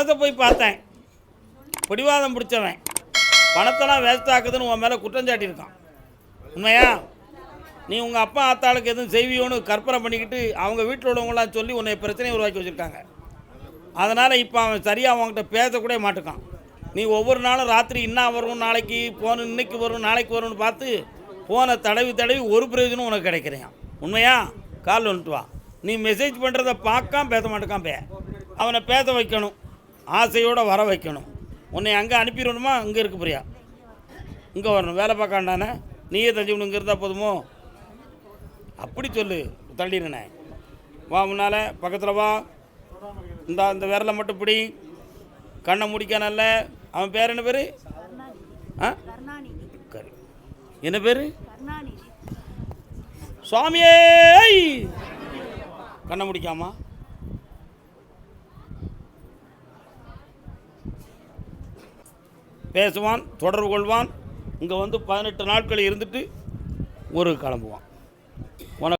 பணத்தை போய் பார்த்தேன், பிடிவாதம் பிடிச்சவன் பணத்தெல்லாம் வேஸ்ட் ஆக்குதுன்னு உன் மேலே குற்றஞ்சாட்டியிருக்கான். உண்மையா? நீ உங்கள் அப்பா ஆத்தாளுக்கு எதுவும் செய்வியோன்னு கற்பனை பண்ணிக்கிட்டு அவங்க வீட்டில் உள்ளவங்களாம் சொல்லி உன்னை பிரச்சனையை உருவாக்கி வச்சுருக்காங்க. அதனால் இப்போ அவன் சரியாக அவங்ககிட்ட பேசக்கூட மாட்டுக்கான். நீ ஒவ்வொரு நாளும் ராத்திரி இன்னா வரும், நாளைக்கு போன, இன்னைக்கு வரும், நாளைக்கு வரும்னு பார்த்து ஃபோனை தடவி ஒரு பிரயோஜனம் உனக்கு கிடைக்கிறேன். உண்மையா? கால் வந்துட்டு வா. நீ மெசேஜ் பண்ணுறதை பார்க்காம பேச மாட்டேக்கான். அவனை பேச வைக்கணும், ஆசையோடு வர வைக்கணும். உன்னை அங்கே அனுப்பிடணுமா? இங்கே இருக்கு பிரியா, இங்கே வரணும், வேலை பார்க்காண்டானே, நீயே தஞ்சிக்கணும், இங்கே இருந்தால் போதுமோ? அப்படி சொல்லு, தள்ளிடுனே. வா, முன்னால் பக்கத்தில் வா. இந்த விரலை மட்டும் பிடி, கண்ணை முடிக்கானல்ல. அவன் பேர் என்ன பேர்? என்ன பேர்? சுவாமியே. கண்ணை முடிக்காமா? பேசுவான், தொடர்பு கொள்வான். இங்கே வந்து 18 நாட்கள் இருந்துட்டு ஒரு கிளம்புவான்.